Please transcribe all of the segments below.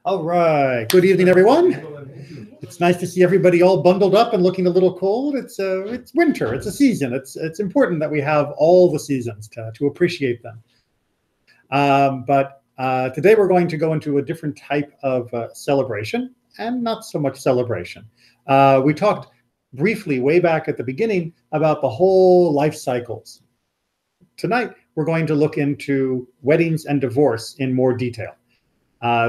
All right. Good evening, everyone. It's nice to see everybody all bundled up and looking a little cold. It's winter. It's a season. It's important that we have all the seasons to appreciate them. But today we're going to go into a different type of celebration, and not so much celebration. We talked briefly way back at the beginning about the whole life cycles. Tonight we're going to look into weddings and divorce in more detail.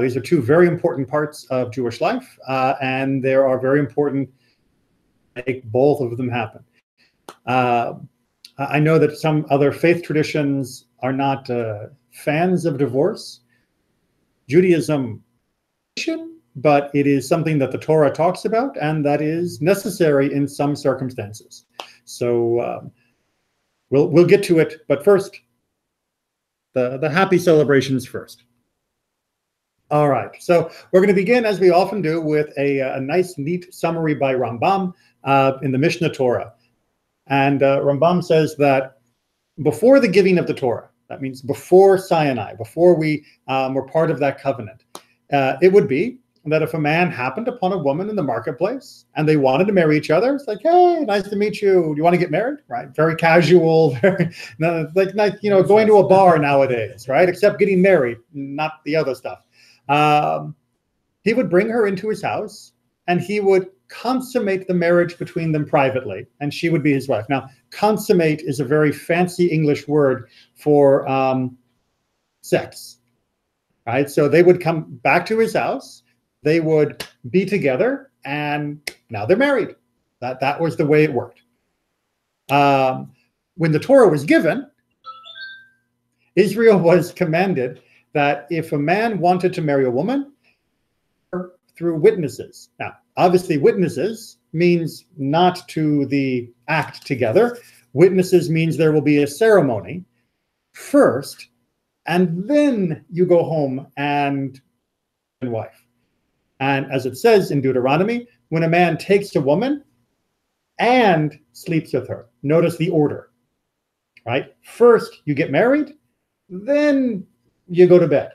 These are two very important parts of Jewish life, and there are very important to make both of them happen. I know that some other faith traditions are not fans of divorce. Judaism, but it is something that the Torah talks about, and that is necessary in some circumstances. So we'll get to it, but first, the happy celebrations first. All right, so we're going to begin, as we often do, with a nice, neat summary by Rambam in the Mishnah Torah. And Rambam says that before the giving of the Torah, that means before Sinai, before we were part of that covenant, it would be that if a man happened upon a woman in the marketplace and they wanted to marry each other, it's like, hey, nice to meet you. Do you want to get married? Right? Very casual, very, like going to a bar nowadays, right? Except getting married, not the other stuff. He would bring her into his house and he would consummate the marriage between them privately, and she would be his wife. Now, consummate is a very fancy English word for sex, right? So they would come back to his house, they would be together, and now they're married. That was the way it worked. When the Torah was given, Israel was commanded that if a man wanted to marry a woman, through witnesses. Now, obviously, witnesses means not to the act together. Witnesses means there will be a ceremony first, and then you go home and wife. And as it says in Deuteronomy, when a man takes a woman and sleeps with her, notice the order, right? First, you get married, then you go to bed.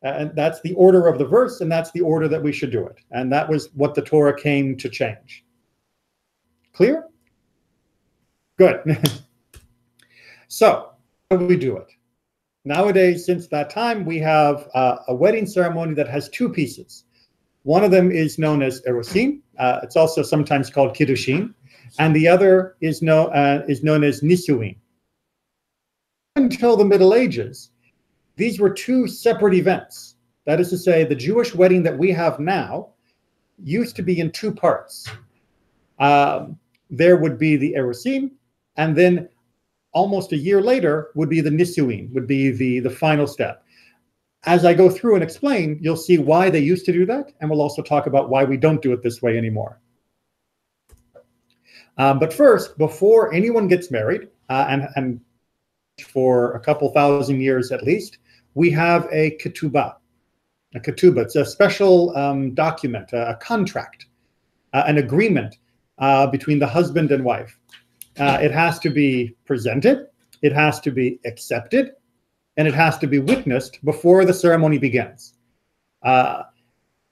And that's the order of the verse, and that's the order that we should do it. And that was what the Torah came to change. Clear? Good. So, how do we do it? Nowadays, since that time, we have a wedding ceremony that has two pieces. One of them is known as erusin. It's also sometimes called kiddushin. And the other is known as nisuin. Until the Middle Ages, these were two separate events. That is to say, the Jewish wedding that we have now used to be in two parts. There would be the erusin, and then almost a year later would be the nisuin, would be the final step. As I go through and explain, you'll see why they used to do that, and we'll also talk about why we don't do it this way anymore. But first, before anyone gets married, and for a couple thousand years at least, we have a ketubah. A ketubah, it's a special document, a contract, an agreement between the husband and wife. It has to be presented, it has to be accepted, and it has to be witnessed before the ceremony begins.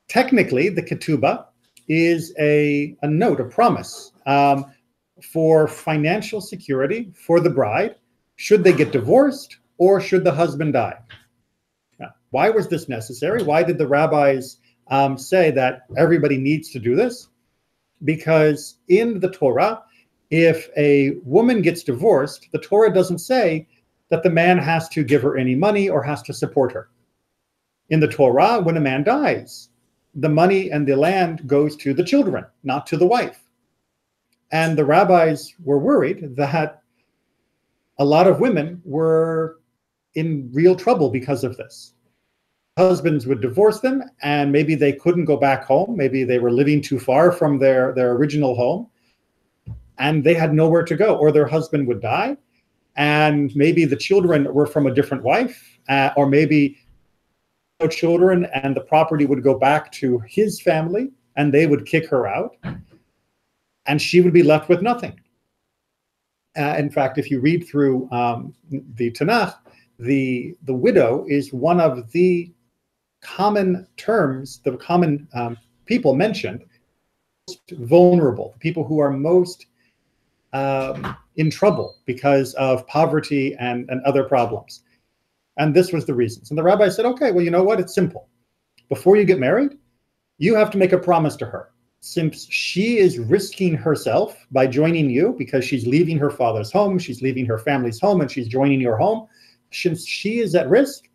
Technically, the ketubah is a note, a promise for financial security for the bride, should they get divorced or should the husband die. Now, why was this necessary? Why did the rabbis say that everybody needs to do this? Because in the Torah, if a woman gets divorced, the Torah doesn't say that the man has to give her any money or has to support her. In the Torah, when a man dies, the money and the land goes to the children, not to the wife. And the rabbis were worried that a lot of women were in real trouble because of this. Husbands would divorce them, and maybe they couldn't go back home. Maybe they were living too far from their original home, and they had nowhere to go, or their husband would die, and maybe the children were from a different wife, or maybe no children, and the property would go back to his family, and they would kick her out, and she would be left with nothing. In fact, if you read through the Tanakh, the widow is one of the common terms, the common people mentioned, vulnerable, people who are most in trouble because of poverty and other problems. And this was the reasons. And the rabbi said, okay, well, you know what? It's simple. Before you get married, you have to make a promise to her. Since she is risking herself by joining you because she's leaving her father's home, she's leaving her family's home, and she's joining your home, since she is at risk,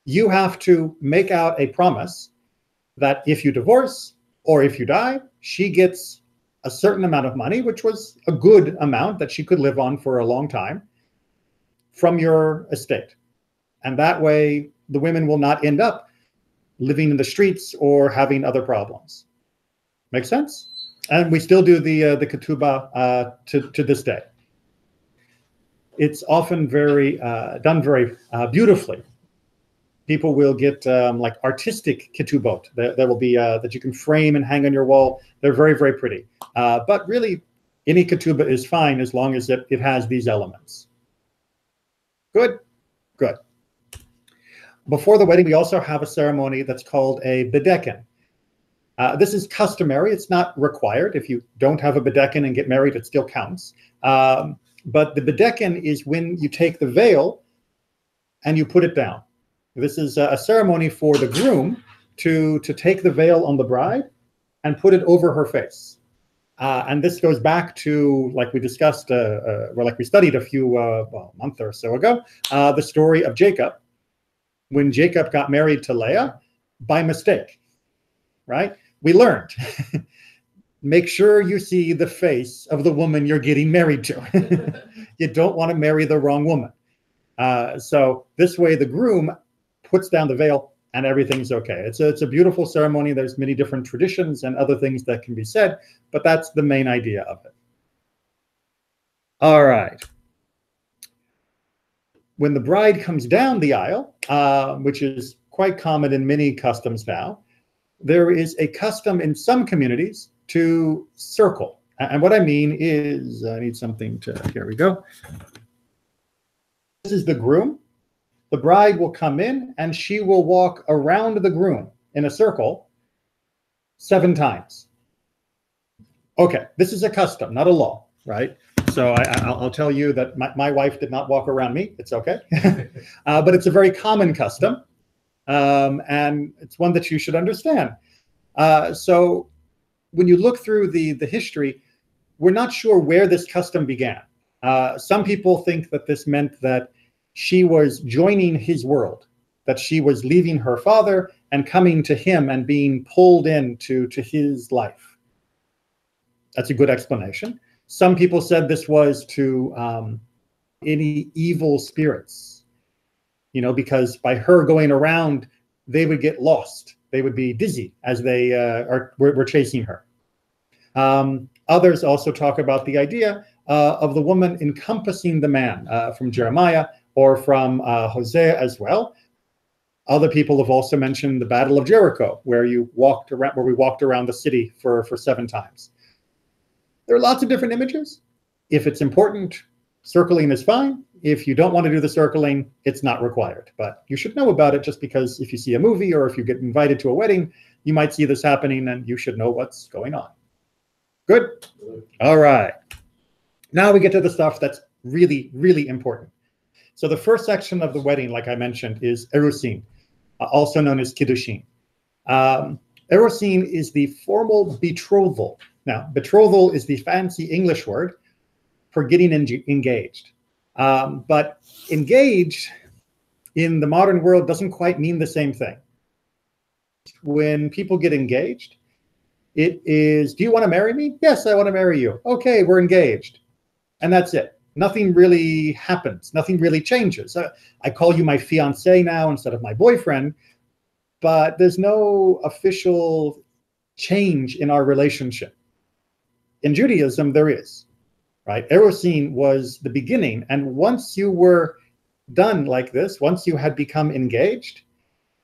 you have to make out a promise that if you divorce or if you die, she gets a certain amount of money, which was a good amount that she could live on for a long time, from your estate. And that way, the women will not end up living in the streets or having other problems. Make sense? And we still do the ketubah to this day. It's often done very beautifully. People will get like artistic ketubot. There will be that you can frame and hang on your wall. They're very, very pretty. But really, any ketubah is fine as long as it has these elements. Good? Good. Before the wedding, we also have a ceremony that's called a bedekin. This is customary. It's not required. If you don't have a bedekin and get married, it still counts. But the bedekin is when you take the veil and you put it down. This is a ceremony for the groom to take the veil on the bride and put it over her face. And this goes back to, like we discussed, or like we studied a month or so ago, the story of Jacob, when Jacob got married to Leah by mistake, right? We learned, make sure you see the face of the woman you're getting married to. You don't want to marry the wrong woman. So this way the groom puts down the veil and everything's okay. It's a beautiful ceremony. There's many different traditions and other things that can be said, but that's the main idea of it. All right. When the bride comes down the aisle, which is quite common in many customs now, there is a custom in some communities to circle. And what I mean is, I need something to, here we go. This is the groom. The bride will come in and she will walk around the groom in a circle 7 times. Okay, this is a custom, not a law, right? So I'll tell you that my wife did not walk around me. It's okay. But it's a very common custom. And it's one that you should understand. So when you look through the history, we're not sure where this custom began. Some people think that this meant that she was joining his world, that she was leaving her father and coming to him and being pulled into his life. That's a good explanation. Some people said this was to any evil spirits, because by her going around, they would get lost. They would be dizzy as they were chasing her. Others also talk about the idea of the woman encompassing the man from Jeremiah or from Hosea as well. Other people have also mentioned the Battle of Jericho, where we walked around the city for 7 times. There are lots of different images. If it's important, circling is fine. If you don't want to do the circling, it's not required. But you should know about it, just because if you see a movie or if you get invited to a wedding, you might see this happening and you should know what's going on. Good? All right. Now we get to the stuff that's really, really important. So the first section of the wedding, like I mentioned, is erusin, also known as kiddushin. Erusin is the formal betrothal. Now, betrothal is the fancy English word for getting engaged. But engaged in the modern world doesn't quite mean the same thing. When people get engaged, it is, do you want to marry me? Yes, I want to marry you. Okay, we're engaged. And that's it. Nothing really happens. Nothing really changes. I call you my fiance now instead of my boyfriend, but there's no official change in our relationship. In Judaism, there is, right? Erusin was the beginning. And once you were done like this, once you had become engaged,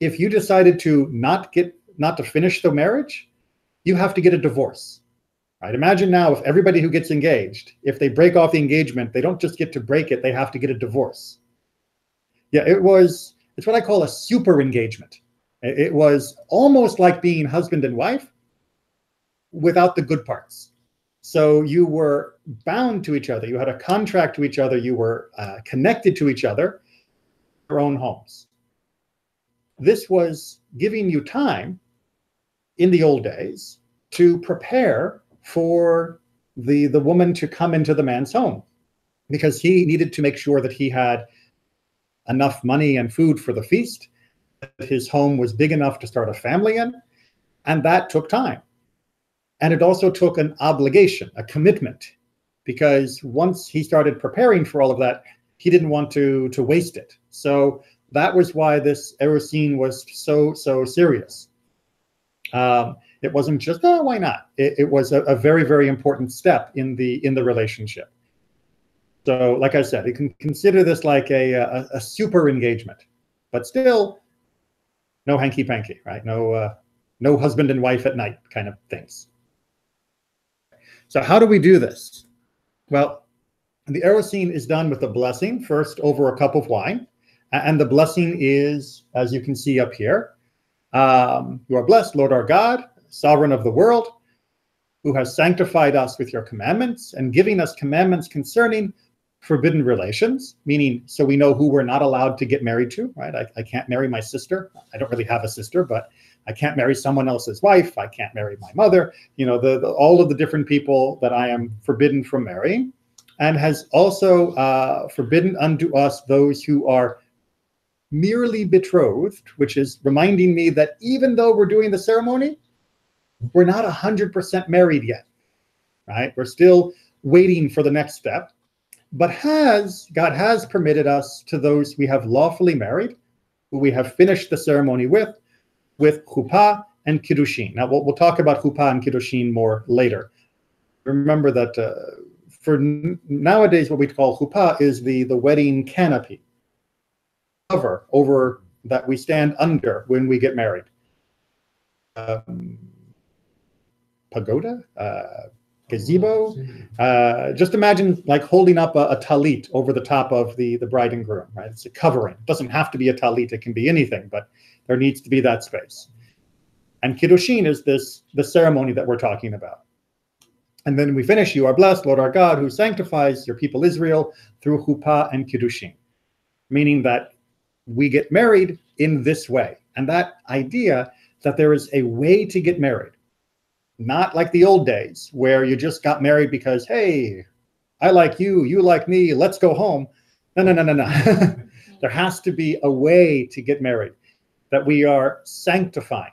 if you decided to not to finish the marriage, you have to get a divorce. Right? Imagine now if everybody who gets engaged, if they break off the engagement, they don't just get to break it, they have to get a divorce. Yeah, it's what I call a super engagement. It was almost like being husband and wife without the good parts. So you were bound to each other. You had a contract to each other. You were connected to each other, your own homes. This was giving you time in the old days to prepare for the woman to come into the man's home, because he needed to make sure that he had enough money and food for the feast, that his home was big enough to start a family in, and that took time. And it also took an obligation, a commitment, because once he started preparing for all of that, he didn't want to waste it. So that was why this Erusin was so serious. It wasn't just, oh, why not? It was a very, very important step in the relationship. So, like I said, you can consider this like a super engagement, but still no hanky-panky, right? No husband and wife at night kind of things. So how do we do this? Well, the Erusin is done with a blessing, first over a cup of wine. And the blessing is, as you can see up here, you are blessed, Lord our God, sovereign of the world, who has sanctified us with your commandments and giving us commandments concerning forbidden relations, meaning so we know who we're not allowed to get married to, right? I can't marry my sister. I don't really have a sister, but I can't marry someone else's wife. I can't marry my mother. You know, all of the different people that I am forbidden from marrying, and has also forbidden unto us those who are merely betrothed, which is reminding me that even though we're doing the ceremony, we're not 100% married yet, right? We're still waiting for the next step. But God has permitted us to those we have lawfully married, who we have finished the ceremony with chuppah and kiddushin. Now, we'll talk about chuppah and kiddushin more later. Remember that for nowadays, what we call chuppah is the wedding canopy, cover over that we stand under when we get married. Pagoda? Gazebo. Just imagine like holding up a talit over the top of the bride and groom, right? It's a covering. It doesn't have to be a talit. It can be anything, but there needs to be that space. And kiddushin is the ceremony that we're talking about. And then we finish, you are blessed, Lord our God, who sanctifies your people Israel through chuppah and kiddushin, meaning that we get married in this way. And that idea that there is a way to get married, not like the old days where you just got married because, hey, I like you, you like me, let's go home. No. There has to be a way to get married, that we are sanctifying.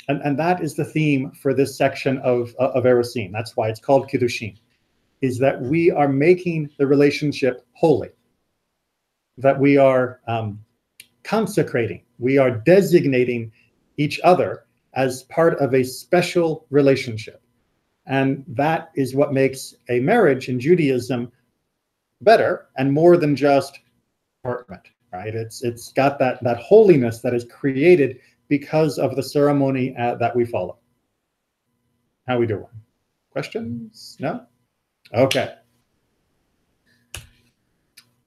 And that is the theme for this section of Erusin. That's why it's called Kiddushin, is that we are making the relationship holy, that we are consecrating, we are designating each other as part of a special relationship. And that is what makes a marriage in Judaism better and more than just apartment, right? It's got that holiness that is created because of the ceremony that we follow. How we doing? Questions? No? Okay.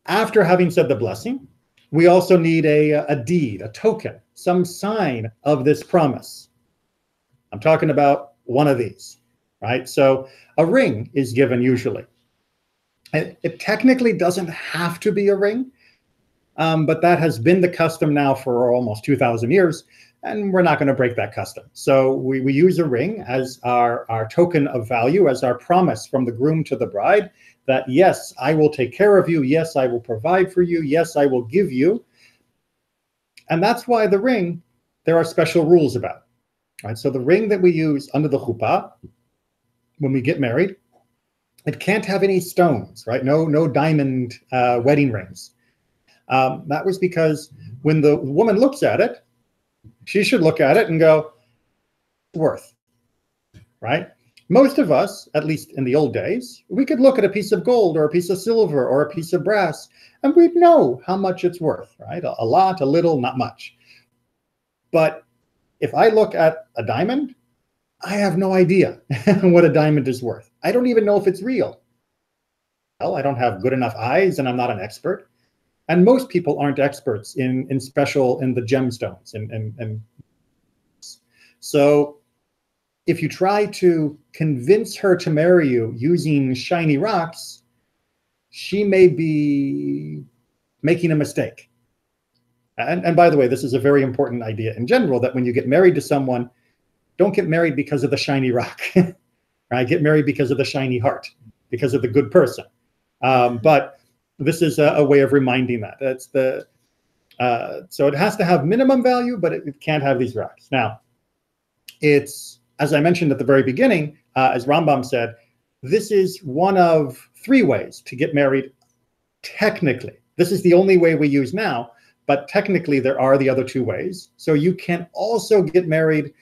After having said the blessing, we also need a deed, a token, some sign of this promise. I'm talking about one of these, right? So a ring is given usually. It technically doesn't have to be a ring, but that has been the custom now for almost 2,000 years, and we're not going to break that custom. So we use a ring as our token of value, as our promise from the groom to the bride, that yes, I will take care of you. Yes, I will provide for you. Yes, I will give you. And that's why the ring, there are special rules about. Right, so the ring that we use under the chuppah, when we get married, it can't have any stones, right? No diamond wedding rings. That was because when the woman looks at it, she should look at it and go, worth, right? Most of us, at least in the old days, we could look at a piece of gold or a piece of silver or a piece of brass, and we'd know how much it's worth, right? A lot, a little, not much. But if I look at a diamond, I have no idea what a diamond is worth. I don't even know if it's real. Well, I don't have good enough eyes and I'm not an expert. And most people aren't experts in the gemstones and So if you try to convince her to marry you using shiny rocks, she may be making a mistake. And by the way, this is a very important idea in general, that when you get married to someone, don't get married because of the shiny rock, right? Get married because of the shiny heart, because of the good person. But this is a way of reminding that. That's the so it has to have minimum value, but it can't have these rocks. Now, it's, as I mentioned at the very beginning, as Rambam said, this is one of 3 ways to get married technically. This is the only way we use now, but technically there are the other 2 ways. So you can also get married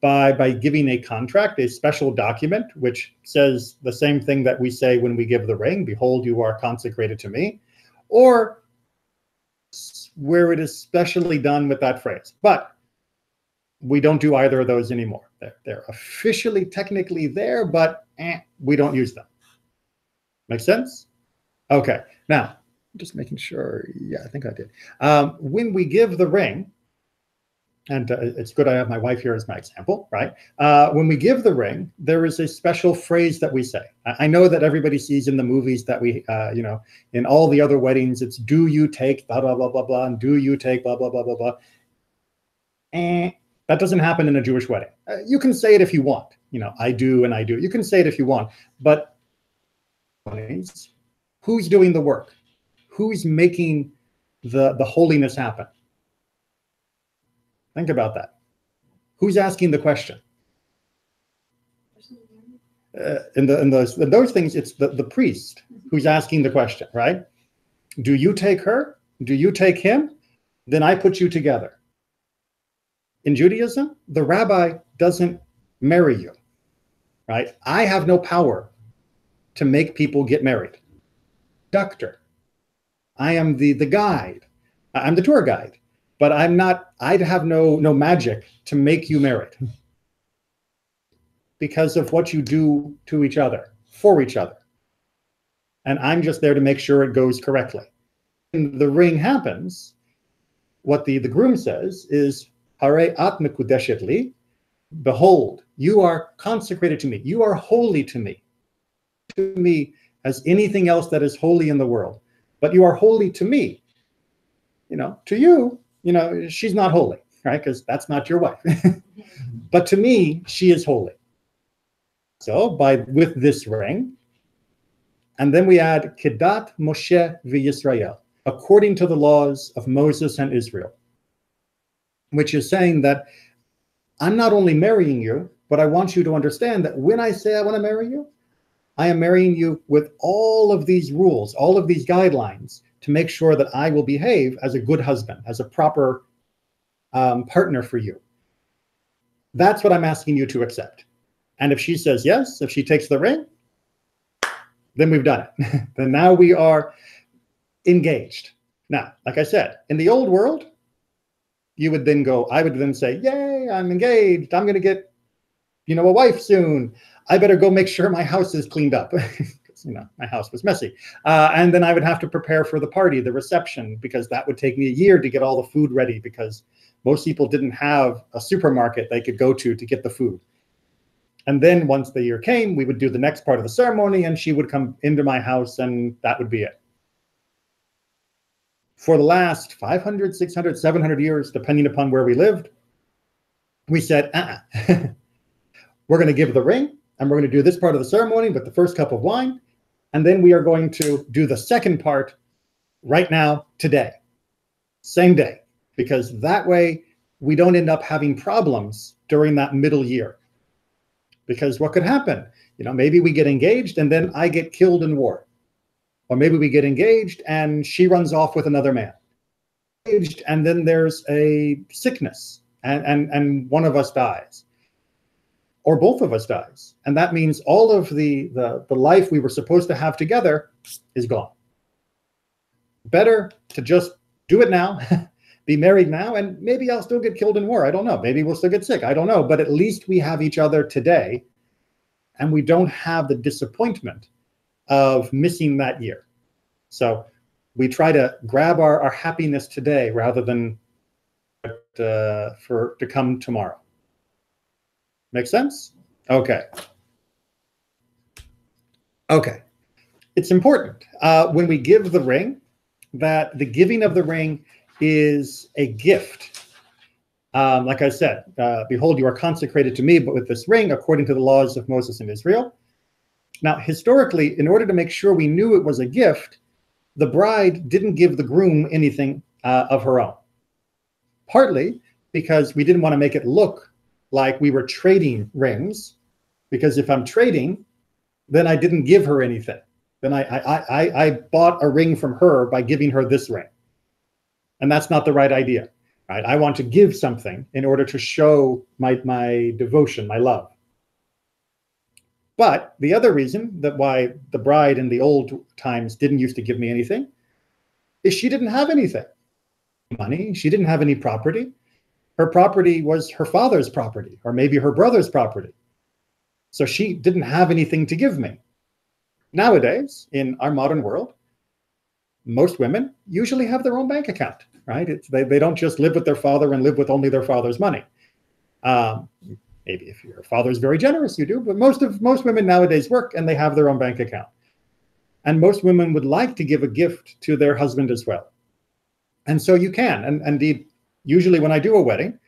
by giving a contract, a special document, which says the same thing that we say when we give the ring, behold, you are consecrated to me, or where it is specially done with that phrase. But we don't do either of those anymore. They're officially, technically there, but we don't use them. Make sense? Okay, now, just making sure, yeah, I think I did. When we give the ring, and it's good I have my wife here as my example, right? When we give the ring, there is a special phrase that we say. I know that everybody sees in the movies that we, in all the other weddings, it's do you take blah, blah, blah, blah, blah, and do you take blah, blah, blah, blah, blah. That doesn't happen in a Jewish wedding. You can say it if you want. I do and I do. You can say it if you want. But who's doing the work? Who's making the holiness happen? Think about that. Who's asking the question? In those things, it's the priest who's asking the question, right? Do you take her? Do you take him? Then I put you together. In Judaism, the rabbi doesn't marry you, right? I have no power to make people get married. Doctor, I am the guide. I'm the tour guide, but I'm not. I'd have no magic to make you married because of what you do to each other, for each other, and I'm just there to make sure it goes correctly. When the ring happens, what the groom says is, Hare at mekudeshet li, behold, you are consecrated to me. You are holy to me as anything else that is holy in the world. But you are holy to me. To you, she's not holy, right? Because that's not your wife. But to me, she is holy. So with this ring, and then we add Kedat Moshe v'Yisrael, according to the laws of Moses and Israel, which is saying that I'm not only marrying you, but I want you to understand that when I say I want to marry you, I am marrying you with all of these rules, all of these guidelines to make sure that I will behave as a good husband, as a proper partner for you. That's what I'm asking you to accept. And if she says yes, if she takes the ring, then we've done it. Then now we are engaged. Now, like I said, in the old world, I would then say, yay, I'm engaged. I'm going to get, a wife soon. I better go make sure my house is cleaned up. Because, my house was messy. And then I would have to prepare for the party, the reception, because that would take me a year to get all the food ready, because most people didn't have a supermarket they could go to get the food. And then once the year came, we would do the next part of the ceremony, and she would come into my house, and that would be it. For the last 500, 600, 700 years, depending upon where we lived, we said, we're going to give the ring, and we're going to do this part of the ceremony with the first cup of wine, and then we are going to do the second part right now, today, same day, because that way we don't end up having problems during that middle year. Because what could happen? Maybe we get engaged and then I get killed in war. Or maybe we get engaged and she runs off with another man. And then there's a sickness and one of us dies. Or both of us dies. And that means all of the life we were supposed to have together is gone. Better to just do it now, be married now, and maybe I'll still get killed in war. I don't know. Maybe we'll still get sick. I don't know. But at least we have each other today, and we don't have the disappointment of missing that year. So we try to grab our happiness today rather than to come tomorrow. Make sense? Okay. Okay. It's important when we give the ring that the giving of the ring is a gift. Like I said, behold, you are consecrated to me, but with this ring, according to the laws of Moses and Israel. Now, historically, in order to make sure we knew it was a gift, the bride didn't give the groom anything of her own. Partly because we didn't want to make it look like we were trading rings, because if I'm trading, then I didn't give her anything. Then I bought a ring from her by giving her this ring. And that's not the right idea. Right? I want to give something in order to show my devotion, my love. But the other reason that why the bride in the old times didn't used to give me anything is she didn't have anything. Money, she didn't have any property. Her property was her father's property, or maybe her brother's property. So she didn't have anything to give me. Nowadays, in our modern world, most women usually have their own bank account, right? They don't just live with their father and live with only their father's money. Maybe if your father's very generous, you do, but most women nowadays work and they have their own bank account. And most women would like to give a gift to their husband as well. And so you can, and indeed, usually when I do a wedding,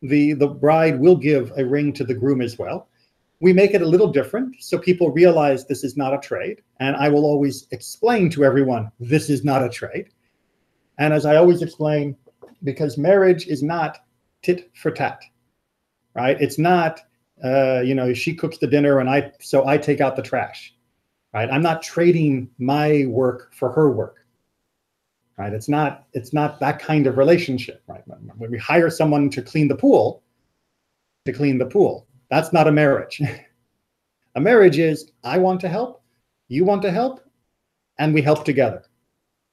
the bride will give a ring to the groom as well. We make it a little different so people realize this is not a trade. And I will always explain to everyone, this is not a trade. And as I always explain, because marriage is not tit for tat, right? It's not, she cooks the dinner and I take out the trash, right? I'm not trading my work for her work, right? It's not that kind of relationship, right? When we hire someone to clean the pool, that's not a marriage. A marriage is, I want to help, you want to help, and we help together.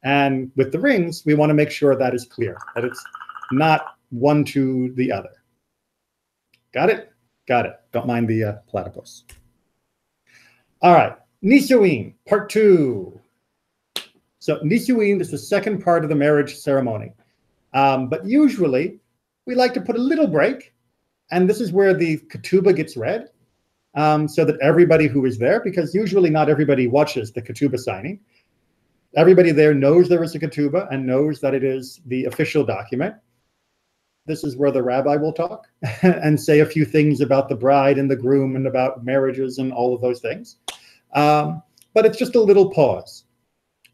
And with the rings, we want to make sure that is clear, that it's not one to the other. Got it? Got it. Don't mind the platypus. All right, Nisuin, part 2. So Nisuin is the second part of the marriage ceremony. But usually, we like to put a little break. And this is where the ketubah gets read, so that everybody who is there, because usually not everybody watches the ketubah signing. Everybody there knows there is a ketubah and knows that it is the official document. This is where the rabbi will talk and say a few things about the bride and the groom and about marriages and all of those things. But it's just a little pause.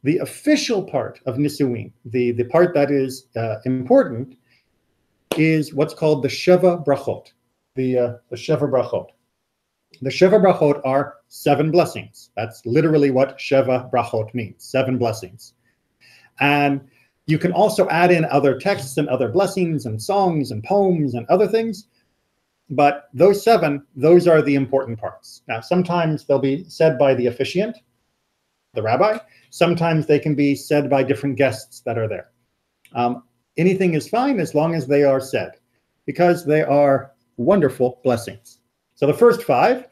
The official part of Nisuin, the part that is important, is what's called the Sheva Brachot. The Sheva Brachot. The Sheva Brachot are 7 blessings. That's literally what Sheva Brachot means, 7 blessings. And you can also add in other texts and other blessings and songs and poems and other things. But those 7, those are the important parts. Now, sometimes they'll be said by the officiant, the rabbi. Sometimes they can be said by different guests that are there. Anything is fine as long as they are said, because they are wonderful blessings. So the first 5,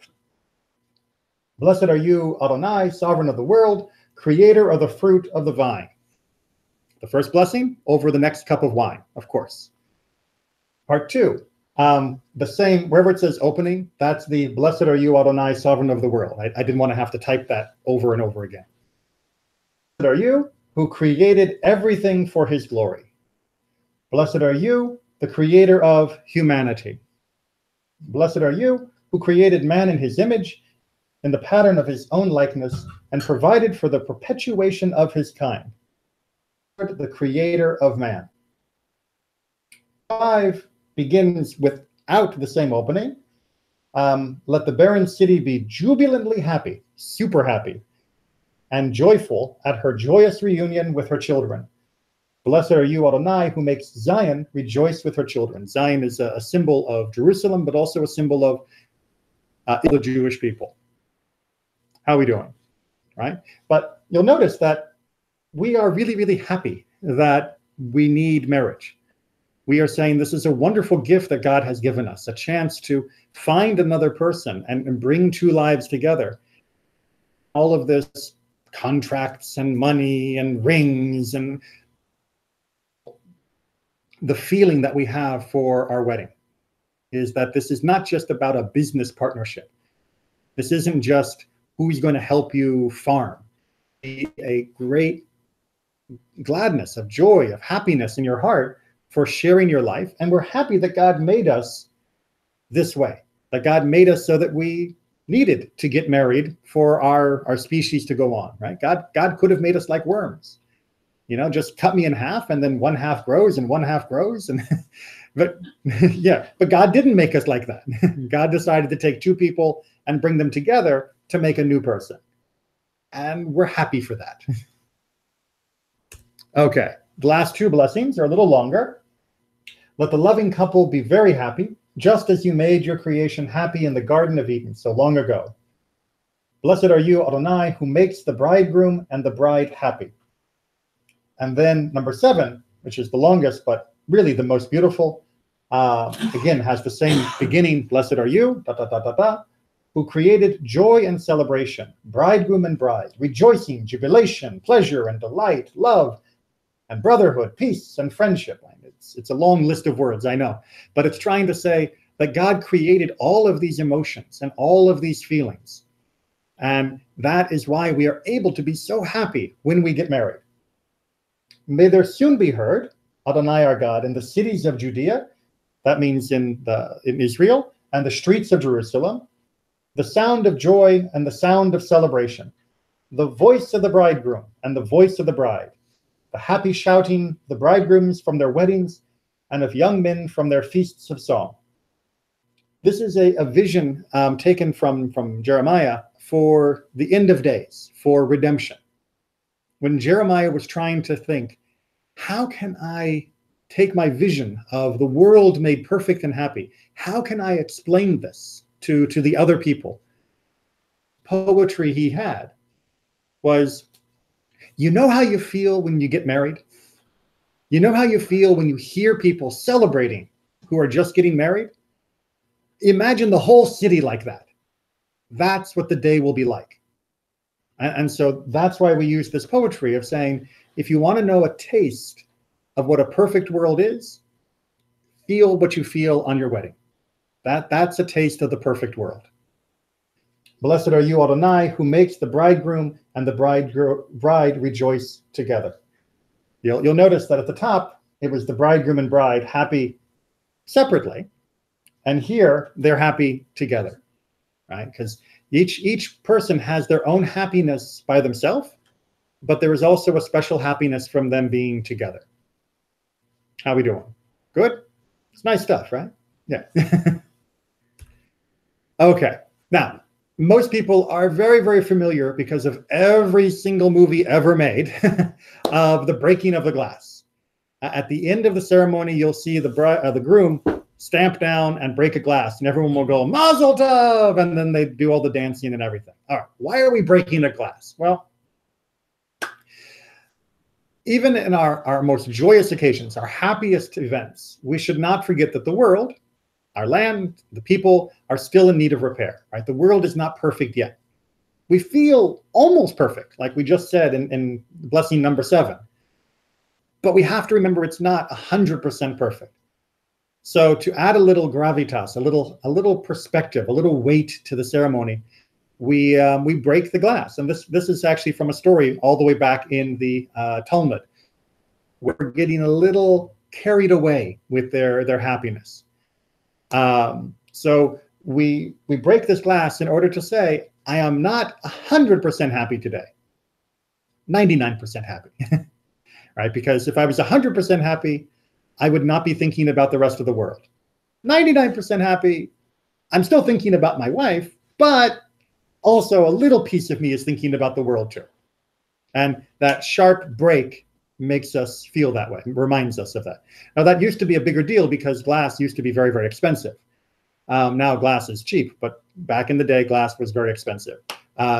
blessed are you, Adonai, sovereign of the world, creator of the fruit of the vine. The first blessing over the next cup of wine, of course. Part 2, the same, wherever it says opening, that's the blessed are you, Adonai, sovereign of the world. I didn't want to have to type that over and over again. Blessed are you, who created everything for his glory. Blessed are you, the creator of humanity. Blessed are you, who created man in his image, in the pattern of his own likeness, and provided for the perpetuation of his kind. The creator of man. 5 begins without the same opening. Let the barren city be jubilantly happy, super happy, and joyful at her joyous reunion with her children. Blessed are you, Adonai, who makes Zion rejoice with her children. Zion is a symbol of Jerusalem, but also a symbol of the Jewish people. How are we doing? Right? But you'll notice that we are really, really happy that we need marriage. We are saying this is a wonderful gift that God has given us, a chance to find another person and bring 2 lives together. All of this contracts and money and rings and the feeling that we have for our wedding. is that this is not just about a business partnership. This isn't just who's going to help you farm. A great gladness, of joy, of happiness in your heart for sharing your life. And we're happy that God made us this way, that God made us so that we needed to get married for our species to go on, right? God could have made us like worms, just cut me in half and then one half grows and one half grows. And but yeah, but God didn't make us like that. God decided to take two people and bring them together to make a new person. And we're happy for that. Okay, the last two blessings are a little longer. Let the loving couple be very happy, just as you made your creation happy in the Garden of Eden so long ago. Blessed are you, Adonai, who makes the bridegroom and the bride happy. And then number 7, which is the longest, but really the most beautiful, again, has the same beginning. Blessed are you, who created joy and celebration, bridegroom and bride, rejoicing, jubilation, pleasure and delight, love and brotherhood, peace and friendship. It's a long list of words, I know, but it's trying to say that God created all of these emotions and all of these feelings. And that is why we are able to be so happy when we get married. May there soon be heard, Adonai our God, in the cities of Judea, that means in Israel, and the streets of Jerusalem, the sound of joy and the sound of celebration, the voice of the bridegroom and the voice of the bride, the happy shouting the bridegrooms from their weddings and of young men from their feasts of song. This is a vision taken from Jeremiah for the end of days, for redemption. When Jeremiah was trying to think, how can I take my vision of the world made perfect and happy? How can I explain this to the other people? Poetry he had was, you know how you feel when you get married? You know how you feel when you hear people celebrating who are just getting married? Imagine the whole city like that. That's what the day will be like. And so that's why we use this poetry of saying, if you want to know a taste of what a perfect world is, feel what you feel on your wedding. That's a taste of the perfect world. Blessed are you, Adonai, who makes the bridegroom and the bride rejoice together. You'll notice that at the top, it was the bridegroom and bride happy separately. And here, they're happy together, right? Because each person has their own happiness by themselves, but there is also a special happiness from them being together. How we doing? Good? It's nice stuff, right? Yeah. Okay. Now, most people are very, very familiar because of every single movie ever made of the breaking of the glass. At the end of the ceremony, you'll see the groom stamp down and break a glass, and everyone will go, Mazel Tov, and then they do all the dancing and everything. All right, why are we breaking a glass? Well, even in our most joyous occasions, our happiest events, we should not forget that the world, our land, the people are still in need of repair, right? The world is not perfect yet. We feel almost perfect, like we just said in blessing number 7. But we have to remember it's not 100% perfect. So to add a little gravitas, a little perspective, a little weight to the ceremony, we break the glass. And this is actually from a story all the way back in the Talmud. We're getting a little carried away with their happiness. So we break this glass in order to say, I am not 100% happy today, 99% happy, right? Because if I was 100% happy, I would not be thinking about the rest of the world. 99% happy, I'm still thinking about my wife, but also a little piece of me is thinking about the world too. And that sharp break makes us feel that way, reminds us of that. Now, that used to be a bigger deal because glass used to be very, very expensive. Now glass is cheap, but back in the day, glass was very expensive.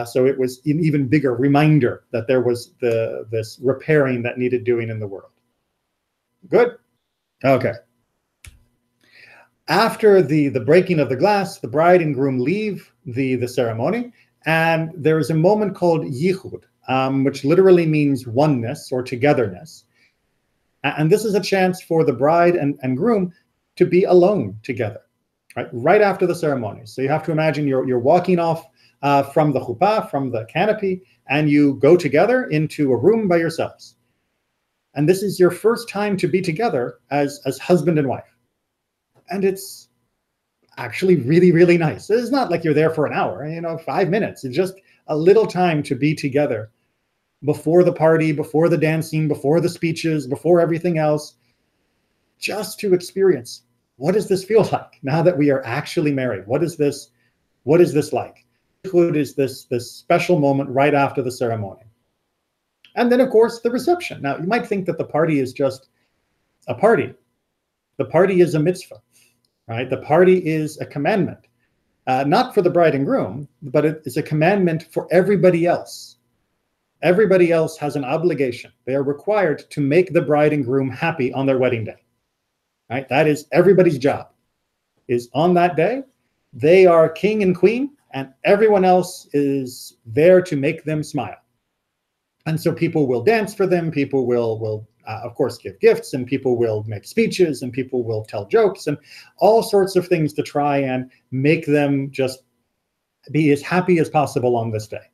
So it was an even bigger reminder that there was this repairing that needed doing in the world. Good? Okay. After the breaking of the glass, the bride and groom leave the ceremony, and there is a moment called yichud, which literally means oneness or togetherness. And this is a chance for the bride and groom to be alone together. right after the ceremony. So you have to imagine you're walking off from the chuppah, from the canopy, and you go together into a room by yourselves. And this is your first time to be together as husband and wife. And it's actually really, really nice. It's not like you're there for an hour, 5 minutes. It's just a little time to be together before the party, before the dancing, before the speeches, before everything else, just to experience, what does this feel like now that we are actually married? What is this like? It is this special moment right after the ceremony. And then, of course, the reception. Now, you might think that the party is just a party. The party is a mitzvah, right? The party is a commandment, not for the bride and groom, but it is a commandment for everybody else. Everybody else has an obligation. They are required to make the bride and groom happy on their wedding day, right? That is everybody's job, is on that day. They are king and queen, and everyone else is there to make them smile. And so people will dance for them. People will of course, give gifts, and people will make speeches, and people will tell jokes, and all sorts of things to try and make them just be as happy as possible on this day.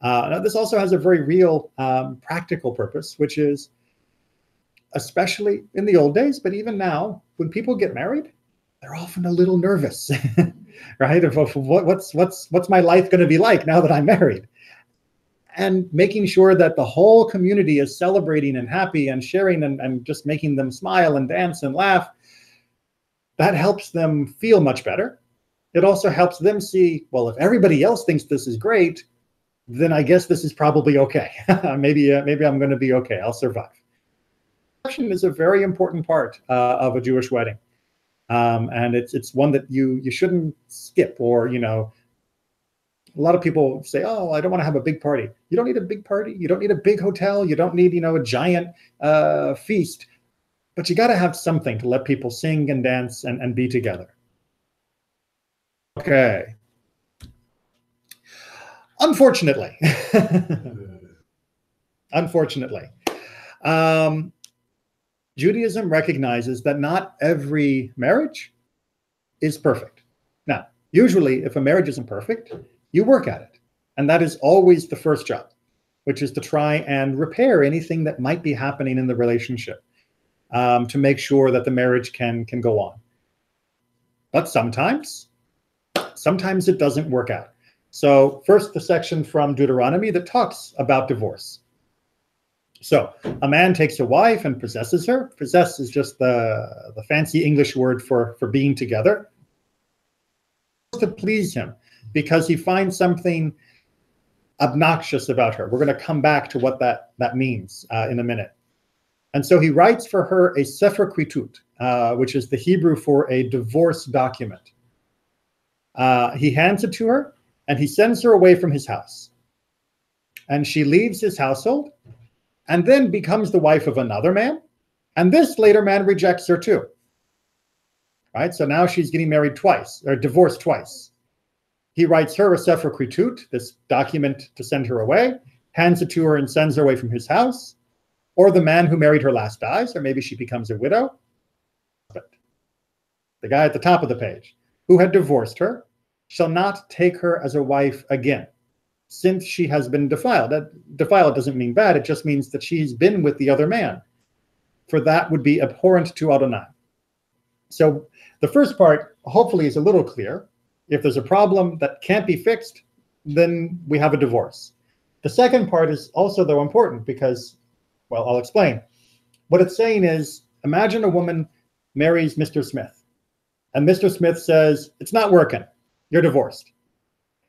Now, this also has a very real practical purpose, which is, especially in the old days, but even now, when people get married, they're often a little nervous, right? Of what's my life going to be like now that I'm married? And making sure that the whole community is celebrating and happy and sharing and just making them smile and dance and laugh, that helps them feel much better. It also helps them see, well, if everybody else thinks this is great, then I guess this is probably okay. maybe I'm going to be okay. I'll survive. Reception is a very important part of a Jewish wedding. And it's one that you shouldn't skip, or, a lot of people say, oh, I don't want to have a big party. You don't need a big party. You don't need a big hotel. You don't need, a giant feast. But you got to have something to let people sing and dance and be together. Okay. Unfortunately, Judaism recognizes that not every marriage is perfect. Now, usually, if a marriage isn't perfect, you work at it. And that is always the first job, which is to try and repair anything that might be happening in the relationship, to make sure that the marriage can go on. But sometimes it doesn't work out. So first, the section from Deuteronomy that talks about divorce. So a man takes a wife and possesses her. Possess is just the fancy English word for being together. To please him, because he finds something obnoxious about her. We're going to come back to what that means in a minute. And so he writes for her a sefer kritut, which is the Hebrew for a divorce document. He hands it to her, and he sends her away from his house. And she leaves his household, and then becomes the wife of another man. And this later man rejects her too. Right? So now she's getting married twice, or divorced twice. He writes her a sefer kritut, this document to send her away, hands it to her and sends her away from his house. Or the man who married her last dies, or maybe she becomes a widow. But the guy at the top of the page, who had divorced her, shall not take her as a wife again, since she has been defiled. That defiled doesn't mean bad, it just means that she's been with the other man. For that would be abhorrent to Adonai. So the first part, hopefully, is a little clear. If there's a problem that can't be fixed, then we have a divorce. The second part is also, though, important because, well, I'll explain. What it's saying is, imagine a woman marries Mr. Smith, and Mr. Smith says, it's not working, you're divorced.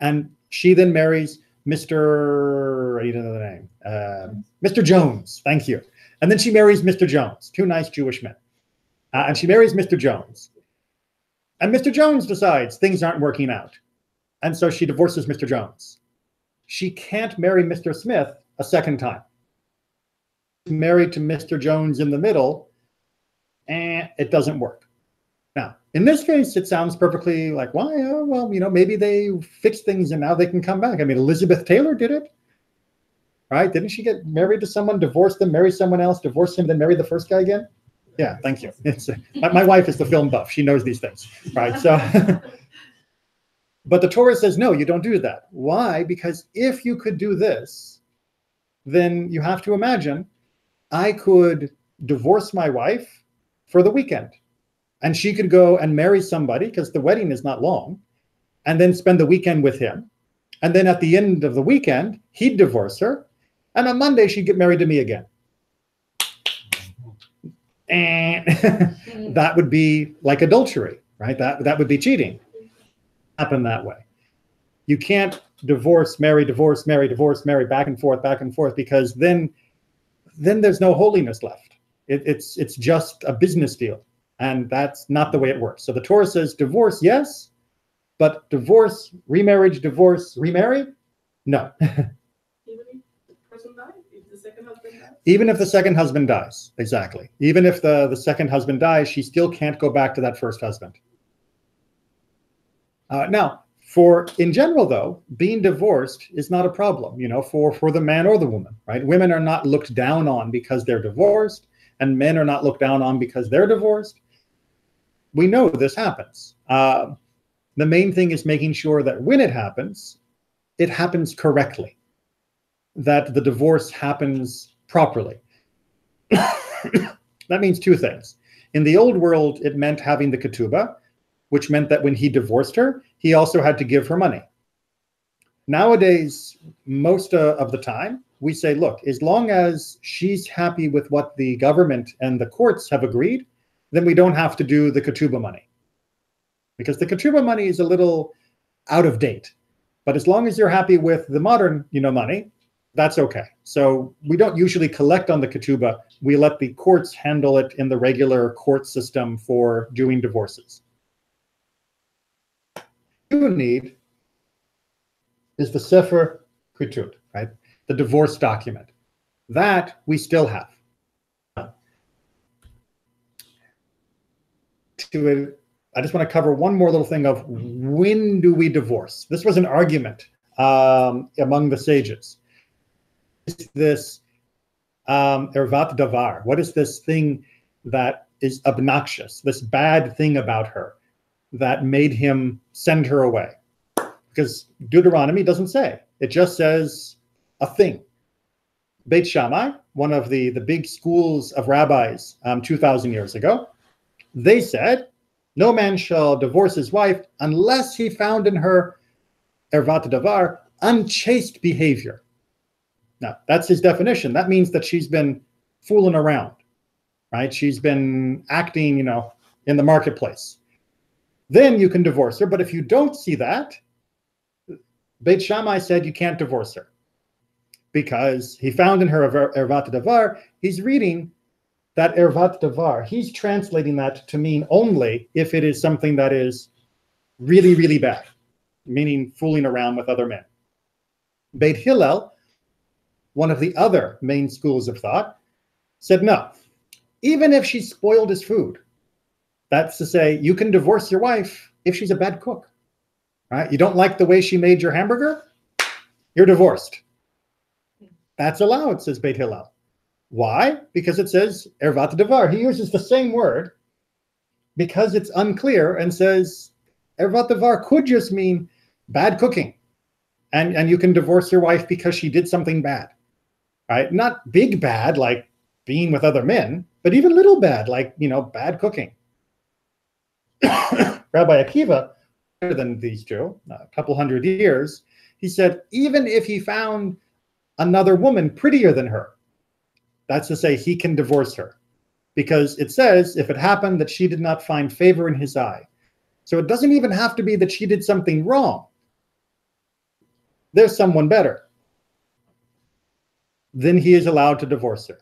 And she then marries Mr. I don't know the name, Mr. Jones, thank you. And then she marries Mr. Jones, two nice Jewish men. And she marries Mr. Jones. And Mr. Jones decides things aren't working out. And so she divorces Mr. Jones. She can't marry Mr. Smith a second time. Married to Mr. Jones in the middle, and it doesn't work. Now, in this case, it sounds perfectly like, why? Well, maybe they fixed things and now they can come back. I mean, Elizabeth Taylor did it, right? Didn't she get married to someone, divorce them, marry someone else, divorce him, then marry the first guy again? Yeah, thank you. It's my wife is the film buff. She knows these things, right? So, but the Torah says, no, you don't do that. Why? Because if you could do this, then you have to imagine I could divorce my wife for the weekend, and she could go and marry somebody because the wedding is not long, and then spend the weekend with him. And then at the end of the weekend, he'd divorce her. And on Monday, she'd get married to me again. And that would be like adultery, right? That would be cheating. Happen that way. You can't divorce, marry, divorce, marry, divorce, marry, back and forth, because then there's no holiness left. It's just a business deal. And that's not the way it works. So the Torah says divorce, yes, but divorce, remarriage, divorce, remarry, no. Even if the person died, if the second husband dies? Even if the second husband dies, exactly. Even if the second husband dies, she still can't go back to that first husband. Now, in general, though, being divorced is not a problem, for the man or the woman, right? Women are not looked down on because they're divorced, and men are not looked down on because they're divorced. We know this happens. The main thing is making sure that when it happens correctly, that the divorce happens properly. That means two things. In the old world, it meant having the ketubah, which meant that when he divorced her, he also had to give her money. Nowadays, most of the time, we say, look, as long as she's happy with what the government and the courts have agreed, then we don't have to do the ketubah money. Because the ketubah money is a little out of date. But as long as you're happy with the modern, money, that's okay. So we don't usually collect on the ketubah. We let the courts handle it in the regular court system for doing divorces. What you need is the Sefer Ketut, right? The divorce document. That we still have. I just want to cover one more little thing of when do we divorce? This was an argument among the sages. Is this ervat davar? What is this thing that is obnoxious, this bad thing about her that made him send her away? Because Deuteronomy doesn't say. It just says a thing. Beit Shammai, one of the big schools of rabbis 2,000 years ago, they said, no man shall divorce his wife unless he found in her ervat davar, unchaste behavior. Now, that's his definition. That means that she's been fooling around, right? She's been acting, in the marketplace. Then you can divorce her. But if you don't see that, Beit Shammai said you can't divorce her because he found in her ervat davar, he's reading that ervat davar, he's translating that to mean only if it is something that is really, really bad, meaning fooling around with other men. Beit Hillel, one of the other main schools of thought, said no, even if she spoiled his food, that's to say, you can divorce your wife if she's a bad cook, right? You don't like the way she made your hamburger, you're divorced. That's allowed, says Beit Hillel. Why? Because it says ervat davar. He uses the same word because it's unclear and says ervat davar could just mean bad cooking. And you can divorce your wife because she did something bad, right? Not big bad like being with other men, but even little bad like, bad cooking. Rabbi Akiva, better than these two, a couple hundred years, he said, even if he found another woman prettier than her, that's to say he can divorce her because it says if it happened that she did not find favor in his eye. So it doesn't even have to be that she did something wrong. There's someone better. Then he is allowed to divorce her.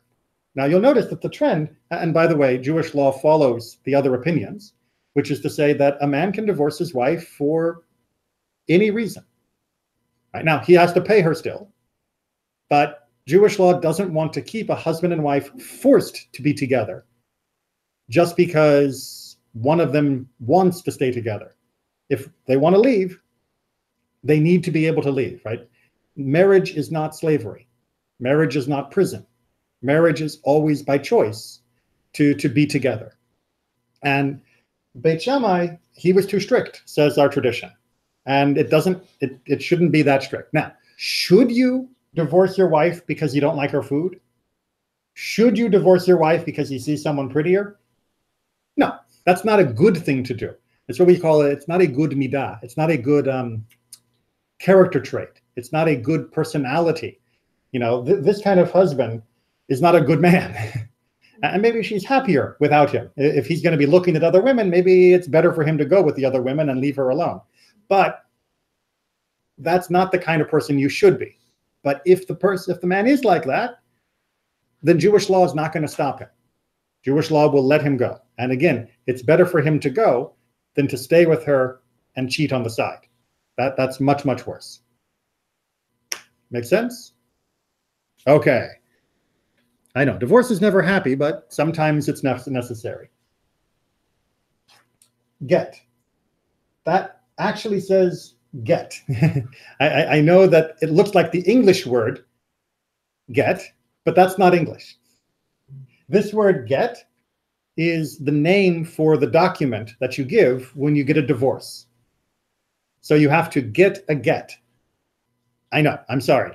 Now you'll notice that the trend, and by the way, Jewish law follows the other opinions, which is to say that a man can divorce his wife for any reason. Right? Now he has to pay her still, but Jewish law doesn't want to keep a husband and wife forced to be together just because one of them wants to stay together. If they want to leave, they need to be able to leave, right? Marriage is not slavery. Marriage is not prison. Marriage is always by choice to be together. And Beit Shammai, he was too strict, says our tradition. And it shouldn't be that strict. Now, should you divorce your wife because you don't like her food? Should you divorce your wife because you see someone prettier? No, that's not a good thing to do. It's what we call it. It's not a good midah. It's not a good character trait. It's not a good personality. You know, this kind of husband is not a good man. And maybe she's happier without him. If he's going to be looking at other women, maybe it's better for him to go with the other women and leave her alone. But that's not the kind of person you should be. But if the man is like that, then Jewish law is not going to stop him. Jewish law will let him go. And again, it's better for him to go than to stay with her and cheat on the side. That's much, much worse. Make sense? Okay. I know, divorce is never happy, but sometimes it's necessary. Get. That actually says get. I know that it looks like the English word get, but that's not English. This word get is the name for the document that you give when you get a divorce. So you have to get a get. I know, I'm sorry.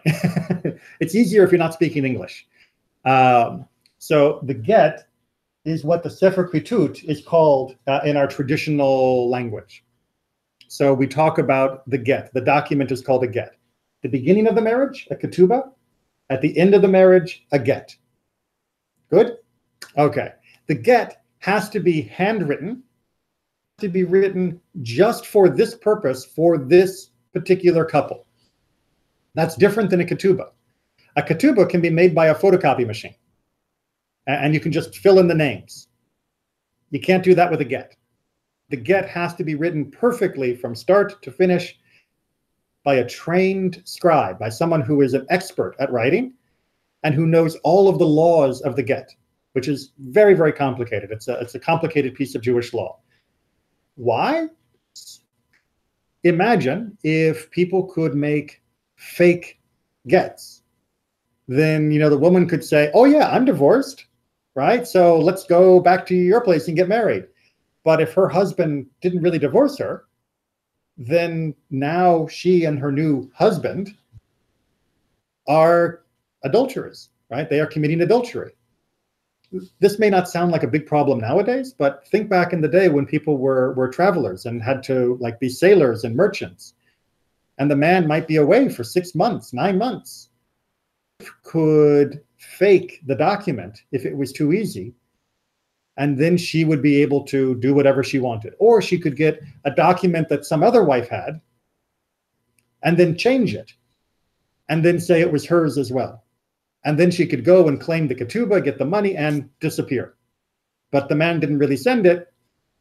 It's easier if you're not speaking English. So the get is what the Sefer Kritut is called in our traditional language. So we talk about the get. The document is called a get. The beginning of the marriage, a ketubah. At the end of the marriage, a get. Good? Okay. The get has to be handwritten, to be written just for this purpose, for this particular couple. That's different than a ketubah. A ketubah can be made by a photocopy machine, and you can just fill in the names. You can't do that with a get. The get has to be written perfectly from start to finish by a trained scribe, by someone who is an expert at writing and who knows all of the laws of the get, which is very, very complicated. It's a complicated piece of Jewish law. Why? Imagine if people could make fake gets. Then, you know, the woman could say, oh yeah, I'm divorced, right? So let's go back to your place and get married. But if her husband didn't really divorce her, then now she and her new husband are adulterers, right? They are committing adultery. This may not sound like a big problem nowadays, but think back in the day when people were travelers and had to like be sailors and merchants. And the man might be away for 6 months, 9 months. Could fake the document if it was too easy, and then she would be able to do whatever she wanted. Or she could get a document that some other wife had and then change it and then say it was hers as well. And then she could go and claim the ketubah, get the money, and disappear. But the man didn't really send it.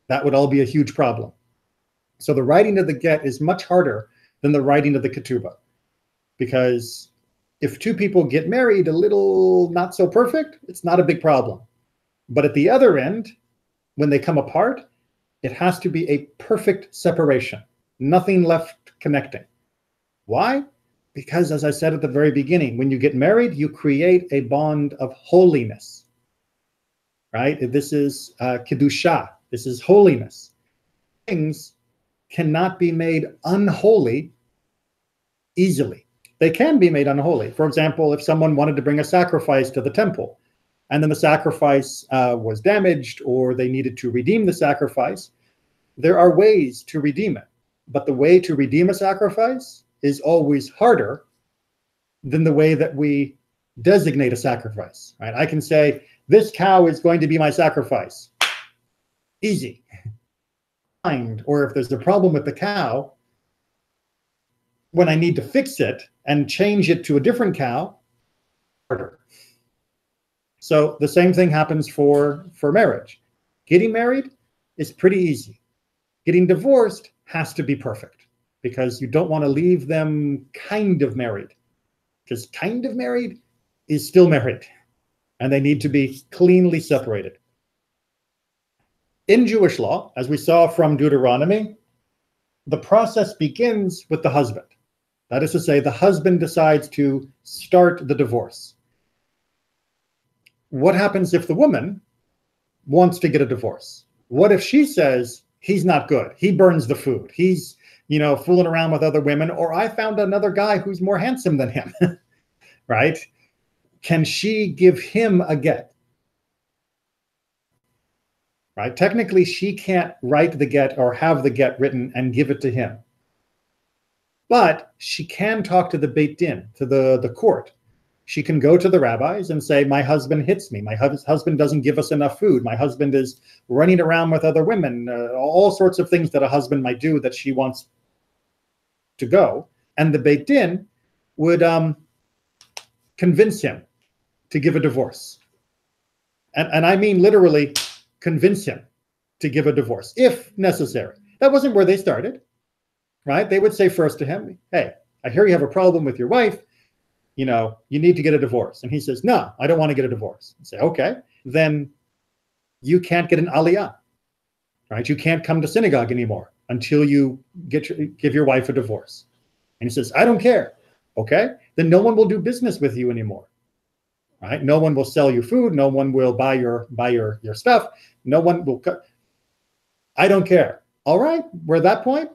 That would all be a huge problem. So the writing of the get is much harder than the writing of the ketubah, because if two people get married a little not so perfect, it's not a big problem. But at the other end, when they come apart, it has to be a perfect separation, nothing left connecting. Why? Because, as I said at the very beginning, when you get married, you create a bond of holiness, right? This is kedusha. This is holiness. Things cannot be made unholy easily. They can be made unholy. For example, if someone wanted to bring a sacrifice to the temple, and then the sacrifice was damaged, or they needed to redeem the sacrifice, there are ways to redeem it. But the way to redeem a sacrifice is always harder than the way that we designate a sacrifice, right? I can say, this cow is going to be my sacrifice. Easy. Or if there's a problem with the cow, when I need to fix it and change it to a different cow, harder. So the same thing happens for marriage. Getting married is pretty easy. Getting divorced has to be perfect, because you don't want to leave them kind of married, because kind of married is still married, and they need to be cleanly separated. In Jewish law, as we saw from Deuteronomy, the process begins with the husband. That is to say, the husband decides to start the divorce. What happens if the woman wants to get a divorce? What if she says, he's not good, he burns the food, he's, fooling around with other women, or I found another guy who's more handsome than him, right? Can she give him a get? Right? Technically, she can't write the get or have the get written and give it to him. But she can talk to the Beit Din, to the court. She can go to the rabbis and say, my husband hits me. My husband doesn't give us enough food. My husband is running around with other women, all sorts of things that a husband might do that she wants to go. And the Beit Din would convince him to give a divorce. And I mean literally convince him to give a divorce, if necessary. That wasn't where they started, right? They would say first to him, hey, I hear you have a problem with your wife. You need to get a divorce. And he says, no, I don't want to get a divorce. And say, okay, then you can't get an aliyah, right? You can't come to synagogue anymore until you give your wife a divorce. And he says, I don't care. Okay, then no one will do business with you anymore. Right? No one will sell you food. No one will buy your stuff. No one will I don't care. All right, we're at that point.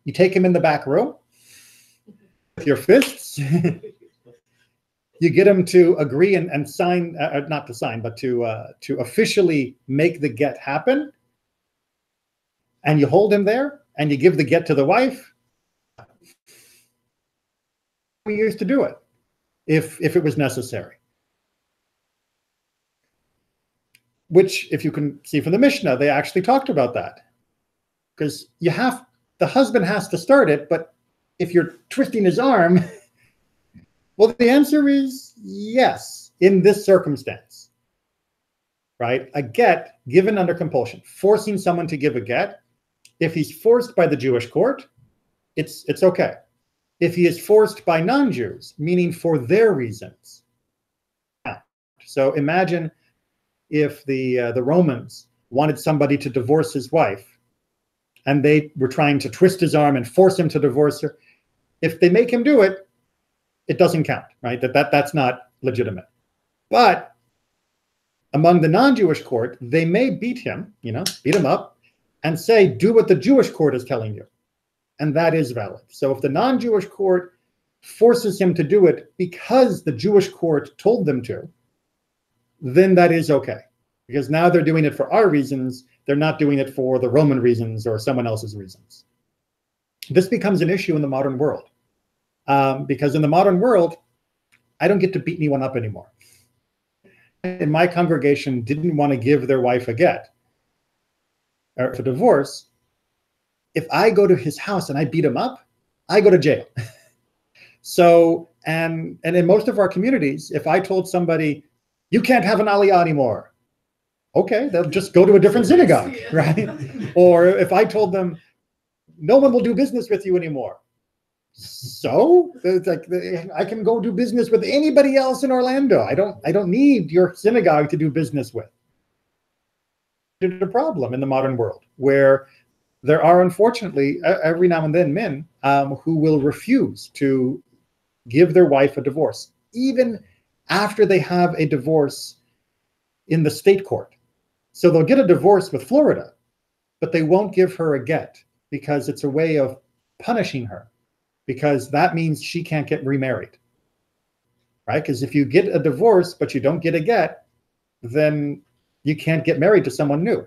You take him in the back room with your fists. You get him to agree and sign, not to sign, but to officially make the get happen. And you hold him there and you give the get to the wife. We used to do it if it was necessary. Which, if you can see from the Mishnah, they actually talked about that. Because the husband has to start it, but if you're twisting his arm, well, the answer is yes, in this circumstance, right? A get given under compulsion, forcing someone to give a get, if he's forced by the Jewish court, it's okay. If he is forced by non-Jews, meaning for their reasons. So imagine if the Romans wanted somebody to divorce his wife, and they were trying to twist his arm and force him to divorce her. If they make him do it, it doesn't count, right? That's not legitimate. But among the non-Jewish court, they may beat him, beat him up, and say, do what the Jewish court is telling you. And that is valid. So if the non-Jewish court forces him to do it because the Jewish court told them to, then that is okay. Because now they're doing it for our reasons. They're not doing it for the Roman reasons or someone else's reasons. This becomes an issue in the modern world. Because in the modern world, I don't get to beat anyone up anymore. In my congregation, didn't want to give their wife a get or a divorce. If I go to his house and I beat him up, I go to jail. So, and in most of our communities, if I told somebody, you can't have an aliyah anymore, okay, they'll just go to a different synagogue, right? Or if I told them, no one will do business with you anymore. So it's like, I can go do business with anybody else in Orlando. I don't need your synagogue to do business with. It's a problem in the modern world where there are, unfortunately, every now and then men who will refuse to give their wife a divorce, even after they have a divorce in the state court. So they'll get a divorce with Florida, but they won't give her a get because it's a way of punishing her, because that means she can't get remarried, right? Because if you get a divorce, but you don't get a get, then you can't get married to someone new.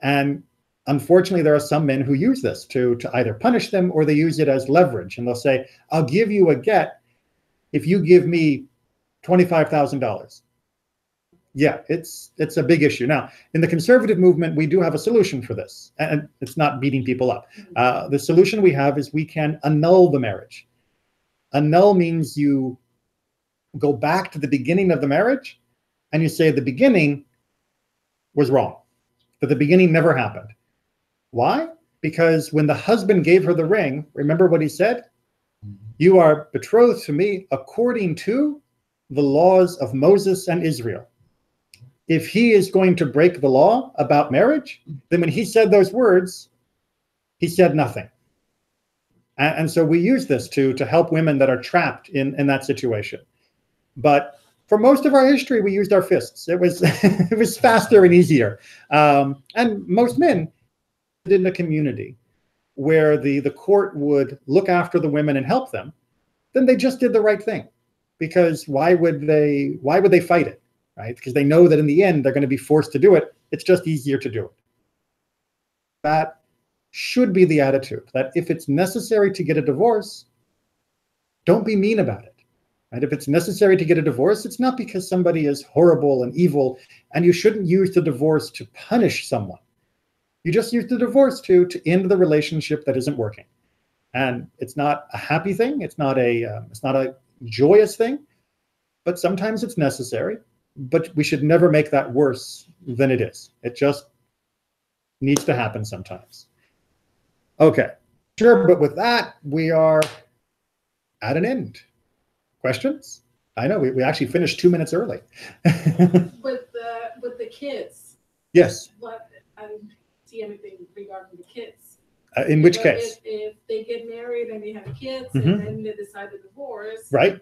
And unfortunately, there are some men who use this to either punish them or they use it as leverage. And they'll say, I'll give you a get if you give me $25,000. Yeah, it's a big issue. Now, in the conservative movement, we do have a solution for this. And it's not beating people up. The solution we have is we can annul the marriage. Annul means you go back to the beginning of the marriage and you say the beginning was wrong, that the beginning never happened. Why? Because when the husband gave her the ring, remember what he said? You are betrothed to me according to the laws of Moses and Israel. If he is going to break the law about marriage, then when he said those words, he said nothing. And so we use this to help women that are trapped in that situation. But For most of our history, we used our fists. It was it was faster and easier. And most men in the community where the court would look after the women and help them, then they just did the right thing. Because why would they fight it, right? Because they know that in the end they're going to be forced to do it. It's just easier to do it. That should be the attitude, that if it's necessary to get a divorce, don't be mean about it. Right? If it's necessary to get a divorce, it's not because somebody is horrible and evil, and you shouldn't use the divorce to punish someone. You just use the divorce to end the relationship that isn't working. And it's not a happy thing. It's not a joyous thing, but sometimes it's necessary. But we should never make that worse than it is. It just needs to happen sometimes. Okay, sure, but with that, we are at an end. Questions? I know we actually finished 2 minutes early. With the kids. Yes. What, I don't see anything regarding the kids. In which case? If they get married and they have kids Mm-hmm. and then they decide to divorce, right?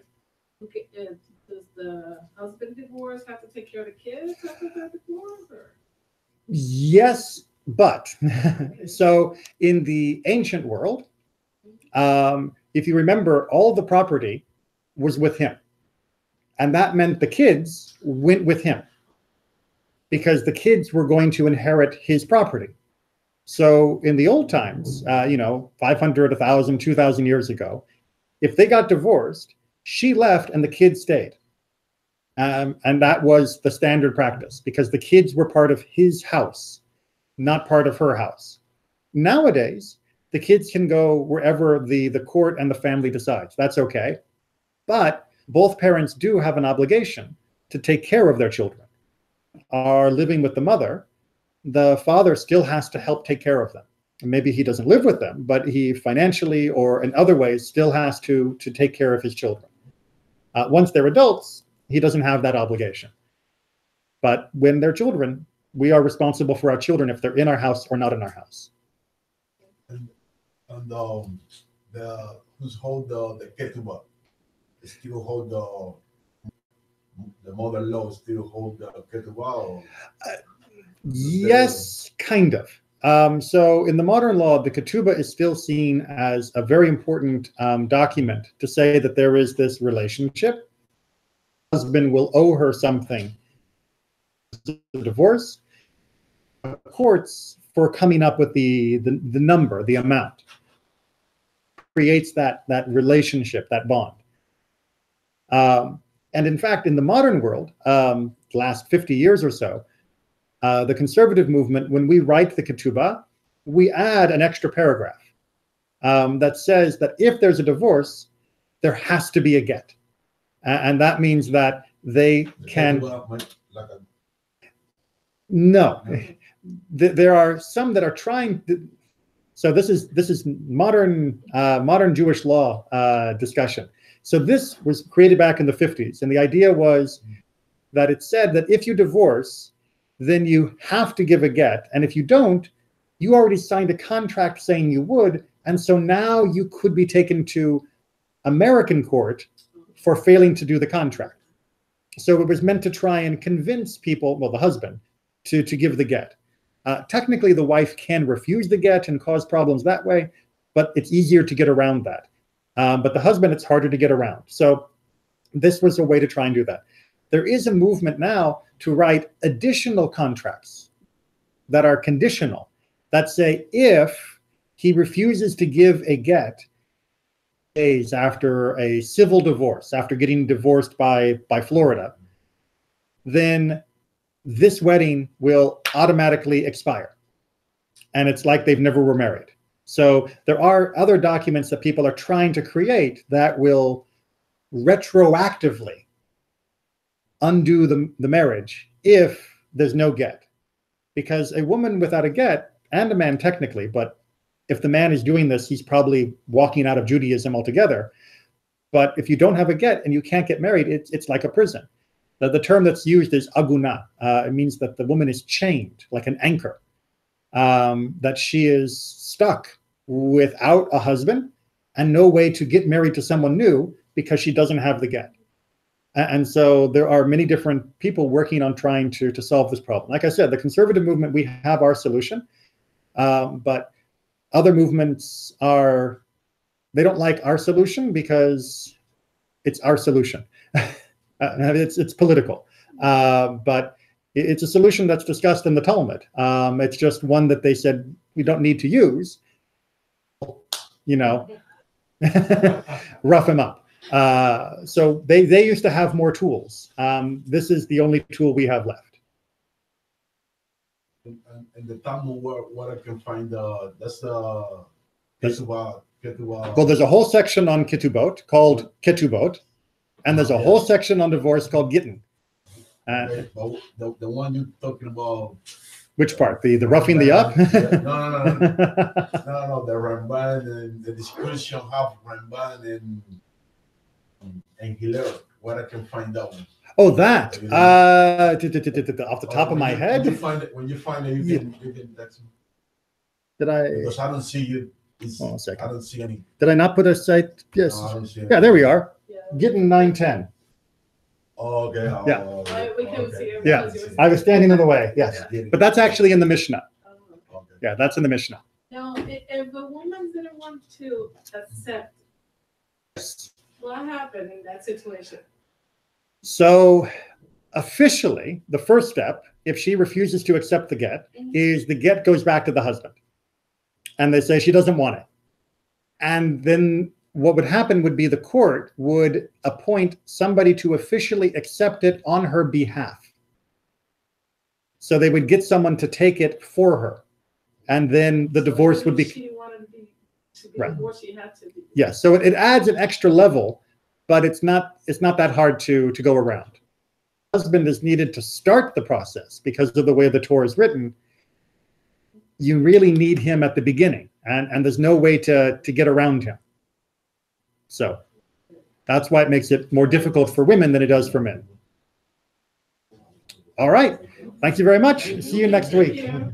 Does the husband divorce have to take care of the kids after the divorce? Or? Yes, but so in the ancient world, if you remember, all the property was with him. And that meant the kids went with him because the kids were going to inherit his property. So in the old times, 500, 1,000, 2,000 years ago, if they got divorced, she left and the kids stayed. And that was the standard practice because the kids were part of his house, not part of her house. Nowadays, the kids can go wherever the court and the family decides. That's okay. But both parents do have an obligation to take care of their children. Are living with the mother, the father still has to help take care of them. And maybe he doesn't live with them, but he financially or in other ways still has to take care of his children. Once they're adults, he doesn't have that obligation. But when they're children, we are responsible for our children if they're in our house or not in our house. And who's hold the ketubah? Still hold the mother-in-law still hold the ketubah? Yes, kind of. So in the modern law, the ketubah is still seen as a very important document to say that there is this relationship. The husband will owe her something. The divorce, courts for coming up with the number, the amount, creates that relationship, that bond. And in fact, in the modern world, the last 50 years or so, the conservative movement, when we write the ketubah, we add an extra paragraph that says that if there's a divorce, there has to be a get. And that means that they can... No. There are some that are trying to... So this is modern Jewish law discussion. So this was created back in the 50s. And the idea was that it said that if you divorce, then you have to give a get. And if you don't, you already signed a contract saying you would. And so now you could be taken to American court for failing to do the contract. So it was meant to try and convince people, well, the husband, to give the get. Technically, the wife can refuse the get and cause problems that way, but it's easier to get around that. But the husband, it's harder to get around. So this was a way to try and do that. There is a movement now to write additional contracts that are conditional, that say if he refuses to give a get days after a civil divorce, after getting divorced by Florida, then this wedding will automatically expire. And it's like they've never were married. So there are other documents that people are trying to create that will retroactively undo the marriage if there's no get. Because a woman without a get, and a man technically, but if the man is doing this, he's probably walking out of Judaism altogether. But if you don't have a get and you can't get married, it's like a prison. The term that's used is aguna. It means that the woman is chained like an anchor, that she is stuck without a husband and no way to get married to someone new because she doesn't have the get. And so there are many different people working on trying to solve this problem. Like I said, the conservative movement, we have our solution, but other movements they don't like our solution because it's our solution. It's political, but it's a solution that's discussed in the Talmud. It's just one that they said we don't need to use, rough him up. So they used to have more tools. This is the only tool we have left. And the Talmud, what I can find, that's the Well, there's a whole section on ketubot called ketubot, and there's a whole section on divorce called gittin. Okay, but the one you're talking about. Which part? The roughing the up? No, the Ramban and the description of Ramban and Hillel. What I can find out. Oh, that. Off the top of my head. When you find it, you can text me. Did I? Because I don't see you. Oh, a second. I don't see any. Did I not put a site? Yes. No, I don't see Yeah, there we are. Yeah. Gittin 910. Oh, okay. Yeah. We can see it. Yeah, I was standing in the way. Yes, but that's actually in the Mishnah. Okay. Yeah, that's in the Mishnah. Now, if a woman didn't want to accept, what happened in that situation? So officially, the first step, if she refuses to accept the get, is the get goes back to the husband. And they say she doesn't want it. And then what would happen would be the court would appoint somebody to officially accept it on her behalf. So they would get someone to take it for her. And then the divorce would be... She wanted to be right. divorced, she had to be. Yes, so it adds an extra level, but it's not that hard to go around. The husband is needed to start the process because of the way the Torah is written. You really need him at the beginning, and there's no way to get around him. So that's why it makes it more difficult for women than it does for men. All right. Thank you very much. See you next week. Yeah.